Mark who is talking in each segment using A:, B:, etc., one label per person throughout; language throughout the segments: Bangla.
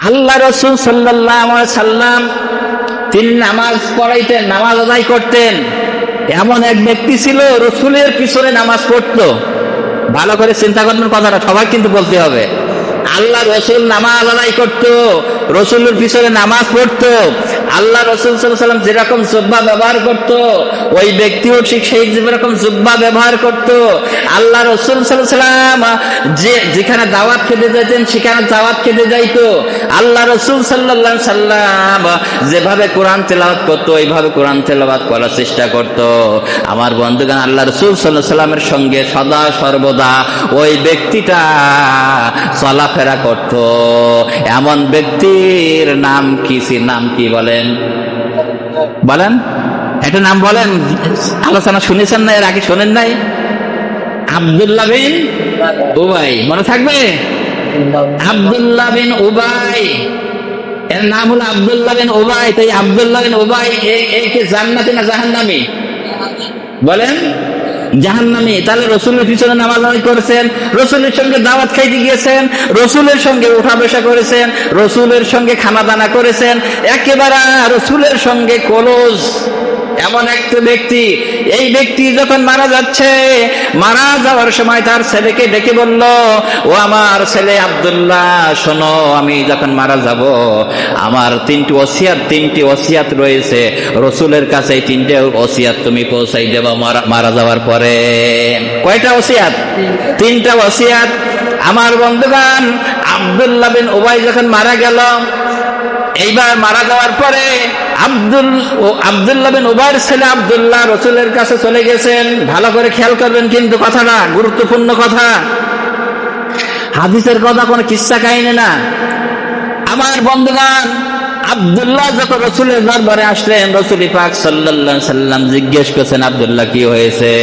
A: আল্লাহ রাসূল সাল্লাল্লাহু আলাইহি সাল্লাম তিনি নামাজ পড়াইতেন, নামাজ আদায় করতেন। এমন এক ব্যক্তি ছিল রসুলের পিছনে নামাজ পড়তো। ভালো করে চিন্তা করবেন কথাটা, সবাই কিন্তু বলতে হবে। আল্লাহ রসুল নামাজ আদায় করতো, রসুলের পিছনে নামাজ পড়তো। আল্লাহ রসুল সাল্লাল্লাহু আলাইহি সাল্লাম যেরকম জুব্বা ব্যবহার করতো, ওই ব্যক্তিও ঠিক সেই যেরকম জুব্বা ব্যবহার করতো। আল্লাহ রসুল সাল্লাল্লাহু আলাইহি সাল্লাম যেখানে দাওয়াত খেতে যেতেন সেখানে দাওয়াত খেতে যাইতো। আল্লাহ রসুল সাল্লাল্লাহু আলাইহি সাল্লাম যেভাবে কোরআন তেলাওয়াত করতো ওইভাবে কোরআন তেলাওয়াত করার চেষ্টা করতো। আমার বন্ধুগণ, আল্লাহ রসুল সাল্লাল্লাহু আলাইহি সাল্লামের সঙ্গে সদা সর্বদা ওই ব্যক্তিটা চলাফেরা করতো। এমন ব্যক্তির নাম কি? নাম কি বলেন? বলেন একটা নাম বলেন। আলোচনা শুনেছেন না? এর আগে শোনেন নাই? আব্দুল্লাহ বিন উবাই। মনে থাকবে? আব্দুল্লাহ বিন উবাই, এর নাম হলো আব্দুল্লাহ বিন উবাই। তাই আব্দুল্লাহ বিন উবাই এই কি জান্নাতি না জাহান্নামী? বলেন জাহান্নামী। তাহলে রসুলের পিছনে নামাজ আদায় করেছেন, রসুলের সঙ্গে দাওয়াত খাইতে গিয়েছেন, রসুলের সঙ্গে উঠা বসা করেছেন, রসুলের সঙ্গে খানা দানা করেছেন, একেবারে রসুলের সঙ্গে ক্লোজ এমন একটা ব্যক্তি। এই ব্যক্তি যখন মারা যাচ্ছে, মারা যাওয়ার সময় তার ছেলেকে ডেকে বলল, ও আমার ছেলে আব্দুল্লাহ, শোনো, আমি যখন মারা যাব আমার তিনটি ওসিয়াত রয়েছে, রসুলের কাছে এই তিনটে ওসিয়াত তুমি পৌঁছাই দেবা মারা যাওয়ার পরে। কয়টা ওসিয়াত? তিনটা ওসিয়াত। আমার বন্ধুগণ, আব্দুল্লাহ বিন উবাই যখন মারা গেল, এইবার মারা যাওয়ার পরে আব্দুল্লাহ বিন উবাইর ছেলে আব্দুল্লাহ রসুলের কাছে চলে গেছেন। ভালো করে খেয়াল করবেন কিন্তু কথাটা গুরুত্বপূর্ণ কথা, হাদিসের কথা, কোনো কিচ্ছা কাহিনী না। আমার বন্ধুগণ, আব্দুল্লাহ যখন রসুলের দরবারে আসলেন, রসুল পাক সাল্লাল্লাহু আলাইহি সাল্লাম জিজ্ঞেস করছেন, আব্দুল্লাহ কি হয়েছে?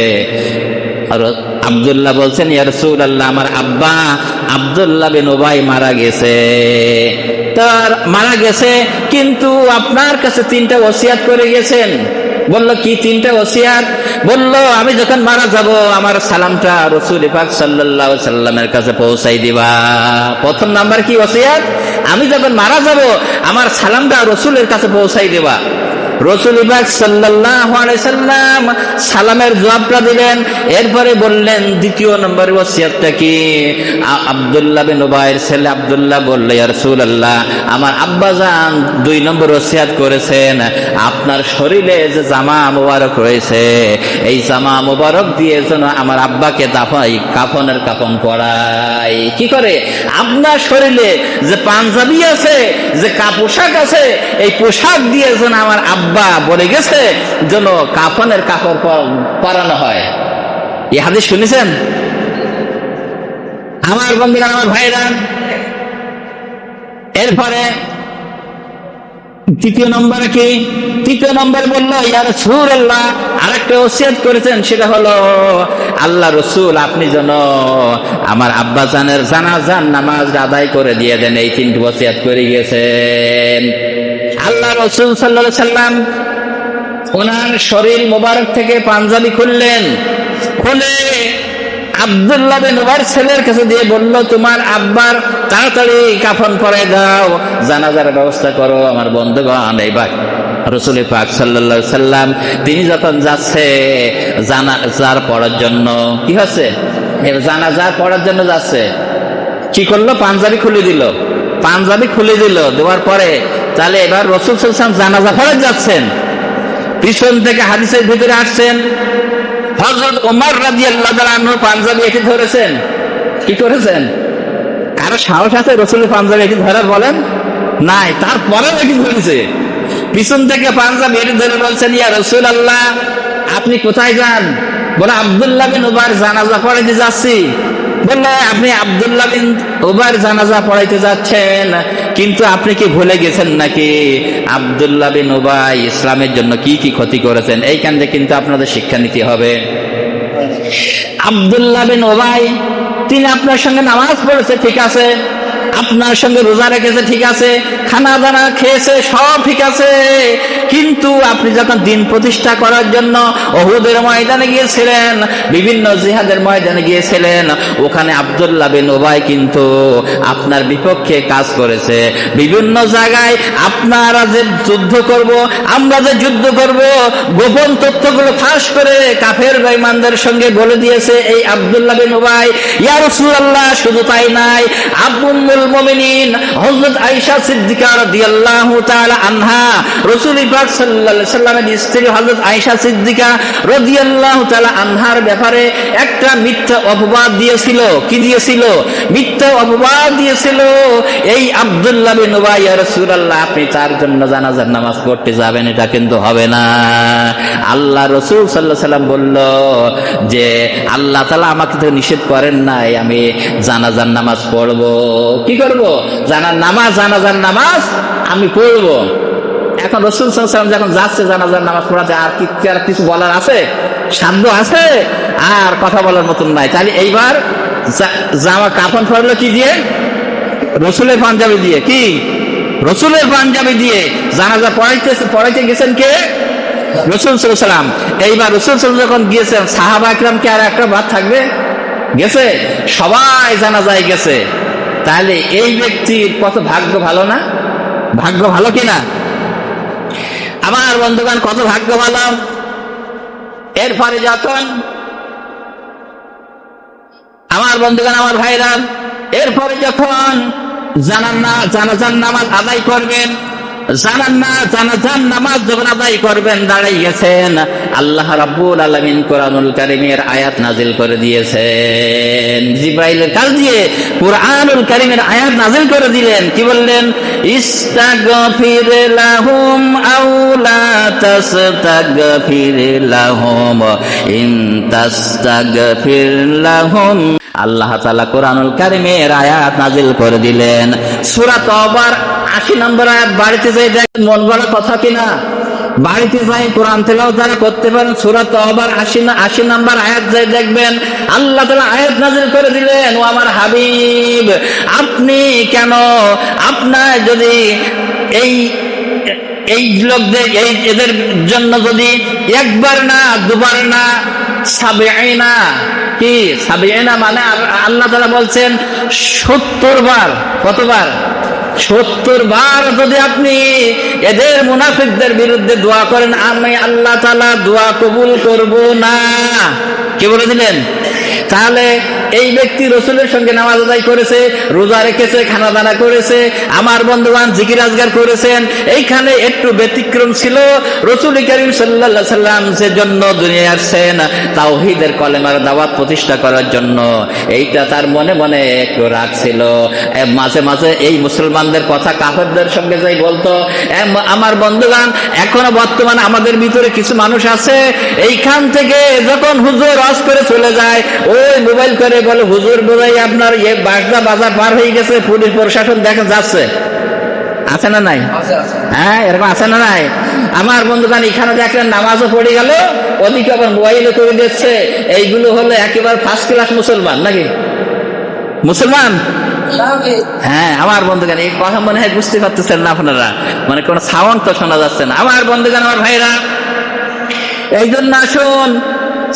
A: আর আব্দুল্লাহ বলছেন, ইয়া রাসূলুল্লাহ, আমার আব্বা আব্দুল্লাহ বিন উবাই মারা গেছে। তার মারা গেছে, কিন্তু আপনার কাছে তিনটা ওসিয়াত করে গেছেন। বলল, কি তিনটা ওসিয়াত? বলল, আমি যখন মারা যাব আমার সালামটা রাসূল পাক সাল্লাল্লাহু আলাইহি সাল্লামের কাছে পৌঁছাই দিবা। প্রথম নাম্বার কি ওসিয়াত? আমি যখন মারা যাব আমার সালামটা রসুলের কাছে পৌঁছাই দিবা। রসুল পাক সাল্লাল্লাহু আলাইহি সাল্লাম সালামের জবাবটা দিলেন। এরপরে বললেন, দ্বিতীয় নম্বর ওসিয়াতটা কি? আব্দুল্লাহ বিন উবাইর ছেলে আব্দুল্লাহ বলল, ইয়া রাসূলুল্লাহ, আমার আব্বাজান 2 নম্বর ওসিয়াত করেছেন, আপনার শরীরে যে জামা মোবারক রয়েছে এই জামা মোবারক দিয়ে যেন আমার আব্বাকে কাফনের কাফন পরাই। কি করে? আপনার শরীরে যে পাঞ্জাবি আছে, যে পোশাক আছে, এই পোশাক দিয়ে যেন আমার আব্বা বলে গেছে যেন কাফনের কাপড় পরানো হয়। এই হাদিস শুনেছেন আমার বন্ধুরা, আমার ভাইরা? এরপরে তৃতীয় নম্বরে কি? তৃতীয় নম্বরে বললো, ইয়া রাসূলুল্লাহ, আরেকটা ওসিয়ত করেছেন, সেটা হলো, আল্লাহ রসুল, আপনি যেন আমার আব্বাজানের জানাজার নামাজ আদায় করে দিয়ে দেন। এই তিনটি ওসিয়ত করে গিয়েছেন। আল্লাহ রসুল সাল্লাল্লাহু আলাইহি সাল্লাম ওনার শরীর মোবারক থেকে পাঞ্জাবি খুললেন, খুলে আব্দুল্লাহ বিন উবাইর ছেলের কাছে দিয়ে বলল, তোমার আব্বার তাড়াতাড়ি কাফন পরাই দাও, জানাজার ব্যবস্থা করো। আমার বন্ধুগণ, এইবার রাসূল পাক সাল্লাল্লাহু আলাইহি সাল্লাম তিনি যখন যাচ্ছে জানাজার পড়ার জন্য, কি হচ্ছে? জানাজার পড়ার জন্য যাচ্ছে, কি করলো? পাঞ্জাবি খুলে দিল। পাঞ্জাবি খুলে দিল, দেওয়ার পরে তাহলে এবার রাসূল সাল্লাল্লাহু আলাইহি সাল্লাম জানাজা পড়াতে যাচ্ছেন। পিছন থেকে হাদিসের ভিতরে আসছেন হযরত ওমর রাদিয়াল্লাহু তাআলা আনহু পাঞ্জাবি এসে ধরেছেন। কি করেছেন? কারো সাহস আছে রাসূলের পাঞ্জাবি এসে ধরার? বলেন নাই। তারপরেও এসে ধরেছে, পিছন থেকে পাঞ্জাবি এসে ধরে বলছেন, ইয়া রাসূলুল্লাহ, আপনি কোথায় যান? বলে, আব্দুল্লাহ বিন উবাইর জানাজা পড়াইতে যাচ্ছি। বললে, আপনি আব্দুল্লাহ বিন উবাইর জানাজা পড়াইতে যাচ্ছেন, কিন্তু আপনি কি ভুলে গেছেন নাকি আব্দুল্লাহ বিন উবাই ইসলামের জন্য কি কি ক্ষতি করেছেন? এইখান থেকে কিন্তু আপনাদের শিক্ষা নিতে হবে। আব্দুল্লাহ বিন উবাই তিনি আপনার সঙ্গে নামাজ পড়েছে, ঠিক আছে, আপনার সঙ্গে রোজা রেখেছে ঠিক আছে, খানা দানা খেয়েছে সব ঠিক আছে, কিন্তু আপনি যখন দিন প্রতিষ্ঠা করার জন্য উহুদের ময়দানে গিয়েছিলেন, বিভিন্ন জিহাদের ময়দানে গিয়েছিলেন, ওখানে আব্দুল্লাহ বিন উবাই কিন্তু আপনার বিপক্ষে কাজ করেছে। বিভিন্ন জায়গায় আপনারা যে যুদ্ধ করব, আমরা যে যুদ্ধ করব, গোপন তথ্যগুলো ফাঁস করে কাফের বেঈমানদের সঙ্গে বলে দিয়েছে এই আব্দুল্লাহ বিন উবাই। ইয়া রাসূলুল্লাহ, শুধু তাই নাই, উম্মুল মুমিনিন হযরত আয়েশা সিদ্দিকা রাদিয়াল্লাহু তাআলা আনহা, রাসূল পাক সাল্লাল্লাহু আলাইহি সাল্লামের স্ত্রী হযরত আয়েশা সিদ্দিকা রাদিয়াল্লাহু তাআলা আনহার ব্যাপারে একটা মিথ্যা অপবাদ দিয়েছিল। কি দিয়েছিল? মিথ্যা অপবাদ দিয়েছিল। এই আব্দুল্লাহ বিন উবাই, ইয়া রাসূলুল্লাহ, আপনি তার জন্য জানাজার নামাজ পড়তে যাবেন, এটা কিন্তু হবে না। আল্লাহ রাসূল সাল্লাল্লাহু আলাইহি সাল্লাম বলল যে আল্লাহ তাআলা আমাকে তো নিষেধ করেন নাই আমি জানাজার নামাজ পড়ব। কি করব? জানাজার নামাজ আমি পড়ব। এখন রাসূল সাল্লাল্লাহু আলাইহি সাল্লাম যখন যাচ্ছে জানাজার নামাজ পড়াতে, আর কিছু বলার আছে? সাধ্য আছে? আর কথা বলার মতন নাই। তাহলে এইবার জামা কাফন পরলো কি দিয়ে? রসুলের পাঞ্জাবি দিয়ে। কি? রসুলের পাঞ্জাবি দিয়ে জানাজা পড়াইতে গেছেন কে? রাসূল সাল্লাল্লাহু আলাইহি সাল্লাম। এইবার রাসূল সাল্লাল্লাহু আলাইহি সাল্লাম যখন গিয়েছেন, সাহাবা একরাম কি আর একটা বাদ থাকবে? গেছে, সবাই জানাজায় গেছে। তাহলে এই ব্যক্তির কত ভাগ্য ভালো না? ভাগ্য ভালো কিনা? আমার বন্ধুগণ, কত ভাগ্য ভালো। এরপরে যখন আমার বন্ধুগণ, আমার ভাইরা, এরপরে যখন জানাজার নামাজ আদায় করবেন, জানাজার নামাজ যখন আদায় করবেন, দাঁড়াই গেছেন, আল্লাহ রাব্বুল আলামিন কোরআনুল কারীমের আয়াত নাজিল করে দিয়েছেন। জিবরাইলের কাছ দিয়ে কোরআনুল কারীমের আয়াত নাজিল করে দিলেন। কি বললেন? ইস্তাগফির লাহুম আও লা তাস্তাগফির লাহুম ইন তাস্তাগফির লাহুম। আল্লাহ তাআলা কোরআনুল কারীমের আয়াত নাজিল করে দিলেন। সূরা তওবার 80 নম্বর আয়াত। বাড়িতে যাই দেখেন, মন গড়া কথা কিনা। বাড়িতে যাই কোরআন তেলাওয়াত যারা করতে পারেন, সূরা তওবার 80 নম্বর আয়াত যাই দেখবেন, আল্লাহ তাআলা আয়াত নাযিল করে দিলেন, ও আমার হাবিব, আপনি কেন, আপনার যদি এই লোকদের এদের জন্য যদি একবার না দুবার না 70 কি 70 মানে আল্লাহ তাআলা বলছেন 70 বার। কতবার? 70 বার যদি আপনি এদের মুনাফিকদের বিরুদ্ধে দোয়া করেন, আমি আল্লাহ তাআলা দোয়া কবুল করব না। কে বলে দিলেন? তাহলে এই ব্যক্তি রসুলের সঙ্গে নামাজ আদায় করেছে, রোজা রেখেছে, খানা দানা করেছে, আমার বন্ধুবান জিকির আজগার করেছেন। এইখানে একটু ব্যতিক্রম ছিল। রাসূল করিম সাল্লাল্লাহু আলাইহি সাল্লাম যে জন্য দুনিয়ায় আসছেন, তাওহীদের কলেমার দাওয়াত প্রতিষ্ঠা করার জন্য, এইটা তার মনে মনে একটু রাগ ছিল। মাঝে মাঝে এই মুসলমানদের কথা কাফেরদের সঙ্গে যাই বলতো। আমার বন্ধুগান, এখনো বর্তমানে আমাদের ভিতরে কিছু মানুষ আছে, এইখান থেকে যখন হুজুর ওয়াজ করে চলে যায়, ওই মোবাইল করে বলে হুজুর বোধহয় আপনার বাগদা বাজার পার হয়ে গেছে, পুলিশ প্রশাসন দেখে যাচ্ছে। আছে না নাই? হ্যাঁ, এরকম আছে না নাই? আমার বন্ধুগান, এখানে দেখলেন নামাজও পড়ে গেল, ওদিকে আবার মোবাইলে করে দিচ্ছে। এইগুলো হলো একেবারে ফার্স্ট ক্লাস মুসলমান নাকি? মুসলমান? হ্যাঁ, আমার বন্ধুগান, এই কথা মনে হয় বুঝতে পারতেছেন না আপনারা, মানে কোন সাউন্ড তো শোনা যাচ্ছে না। আমার বন্ধুগান, আমার ভাইরা, এই জন্য আসুন,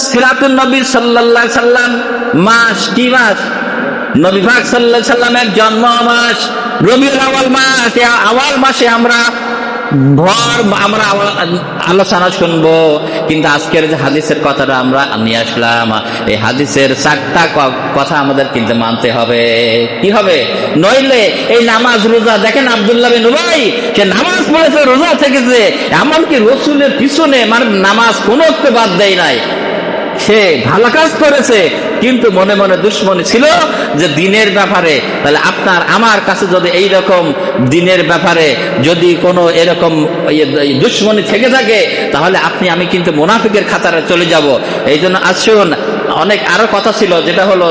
A: সিরাতুন নবী সাল্লাল্লাহু আলাইহি সাল্লাম মাস, কি মাস? নবী পাক সাল্লাল্লাহু আলাইহি সাল্লামের জন্ম মাস রবিউল আউয়াল মাস। এই আউয়াল মাসে আমরা আলোচনা শুনবো, কিন্তু আজকের যে হাদিসের কথাটা আমরা নিয়ে আসলাম, এই হাদিসের 4টা কথা আমাদের কিন্তু মানতে হবে। কি হবে? নইলে এই নামাজ রোজা দেখেন, আব্দুল্লাহ বিন উবাই সে নামাজ পড়েছে, রোজা থেকেছে, এমনকি রাসূলের পিছনে মানে নামাজ কোনো একটু বাদ দেয় নাই। সে ভালো কাজ করেছে, কিন্তু মনে মনে দুশ্মনী ছিল যে দিনের ব্যাপারে। তাহলে আপনার আমার কাছে যদি এই রকম দিনের ব্যাপারে যদি কোনো এরকম দুশ্মনী থেকে থাকে, তাহলে আপনি আমি কিন্তু মুনাফিকের খাতারে চলে যাব। এই জন্য আসুন, অনেক আরো কথা ছিল, যেটা হলো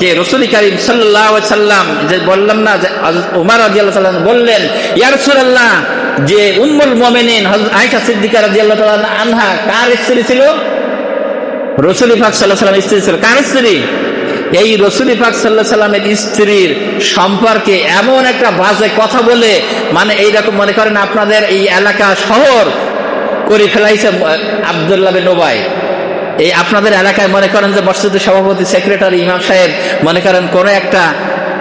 A: যে রাসূল করিম সাল্লাল্লাহু আলাইহি সাল্লাম যে বললাম না, যে ওমর রাদিয়াল্লাহু তাআলা বললেন, ইয়া রাসূলুল্লাহ, যে উম্মুল মুমিনিন হযরত আয়েশা সিদ্দিকা রাদিয়াল্লাহু তাআলা আনহা কার স্ত্রী ছিল? রাসূল পাক সাল্লাল্লাহু আলাইহি ওয়াসাল্লাম স্ত্রী ছিল। কার স্ত্রী? এই রাসূল পাক সাল্লাল্লাহু আলাইহি সাল্লামের স্ত্রীর সম্পর্কে এমন একটা বাজে কথা বলে, মানে এইরকম মনে করেন আপনাদের এই এলাকা শহর করে ফেলাইছে আব্দুল্লাহ বিন উবাই। এই আপনাদের এলাকায় মনে করেন যে মসজিদের সভাপতি, সেক্রেটারি, ইমাম সাহেব মনে করেন কোন একটা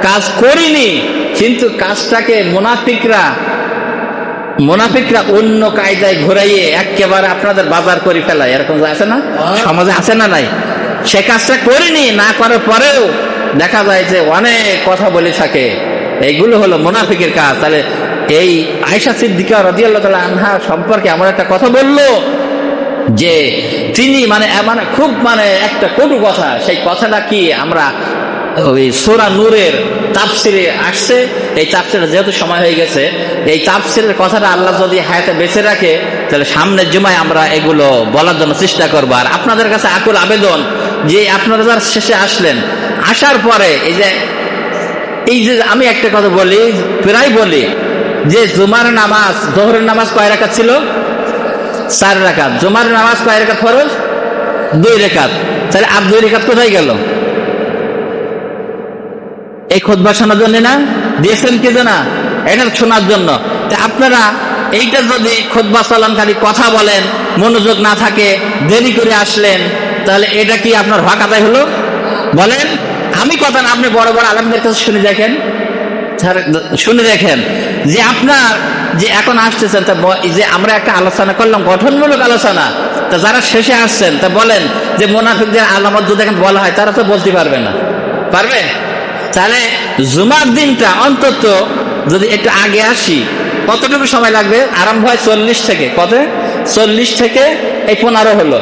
A: কাজ করিনি, কিন্তু কাজটাকে মুনাফিকরা অন্য কায়দায় ঘুরাইয়ে একেবারে আপনাদের বাজার করে ফেলায়, এরকম আছে না সমাজে, আছে না নাই? সে কাজটা করিনি, না করার পরেও দেখা যায় যে অনেক কথা বলে থাকে, এইগুলো হলো মুনাফিকের কাজ। তাহলে এই আয়েশা সিদ্দিকা রাদিয়াল্লাহু তাআলা আনহা সম্পর্কে এমন একটা কথা বললো যে তিনি মানে খুব একটা কটু কথা। সেই কথাটা কি আমরা ওই সূরা নূরের তাফসিরে আসছে, এই তাফসিরে যেহেতু সময় হয়ে গেছে, এই তাফসিরের কথাটা আল্লাহ যদি হায়াতে বেঁচে রাখে তাহলে সামনের জুমায় আমরা এগুলো বলার জন্য চেষ্টা করবো। আর আপনাদের কাছে আকুল আবেদন যে আপনারা যারা শেষে আসলেন, আসার পরে এই যে আমি একটা কথা বলি, প্রায় বলি যে জুমার নামাজ, জোহরের নামাজ কয় রাকাত ছিল? 4 রাকাত। জুমার নামাজ কয় রাকাত ফরজ? 2 রাকাত। তাহলে আর 2 রাকাত কোথায় গেল? এই খুতবা শোনার জন্য না দিয়েছেন কি না, এটা শোনার জন্য। আপনারা এইটা যদি খুতবা চলানকারী কথা বলেন, মনোযোগ না থাকে, দেরি করে আসলেন, তাহলে এটা কি আপনার হক আদায় হলো? বলেন। আমি কথা না, আপনি বড় বড় আলেমদের কাছে শুনে দেখেন যে আপনার যে এখন আসতেছেন, তা যে আমরা একটা আলোচনা করলাম, গঠনমূলক আলোচনা, তা যারা শেষে আসছেন তা বলেন যে মুনাফিকদের আলামত যদি এখন বলা হয়, তারা তো বলতে পারবে না, পারবে? তাহলে জুমার দিনটা অন্তত যদি একটু আগে আসি, কতটুকু সময় লাগবে? আরম্ভ হয় 40 থেকে, কত? 40 থেকে এই 15 হলো,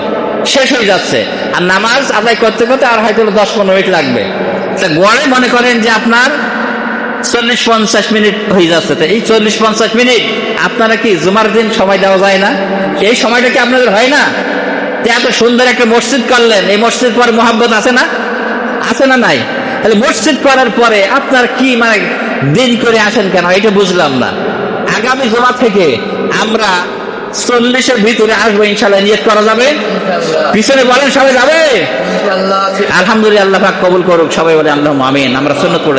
A: শেষ হয়ে যাচ্ছে। আর নামাজ আদায় করতে করতে আর হয়তো 10-15 মিনিট লাগবে। তা গড়ে মনে করেন যে আপনার 40-50 মিনিট হয়ে যাচ্ছে। তো এই 40-50 মিনিট আপনারা কি জুমার দিন সময় দেওয়া যায় না? এই সময়টা কি আপনাদের হয় না? এত সুন্দর একটা মসজিদ করলেন, এই মসজিদ পরে মোহাব্বত আছে না? আছে না নাই? তাহলে মসজিদ করার পরে আপনার কি দিন করে আসেন কেন, এটা বুঝলাম না। আগামী জুমা থেকে আমরা 40-এর ভিতরে আসবো ইনশাআল্লাহ, নিয়ত করা যাবে? পিছনে বলেন সবাই যাবে? আলহামদুলিল্লাহ, আল্লাহ পাক কবুল করুক। সবাই বলে আল্লাহুম্মা আমিন। আমরা সুন্নাত পড়ে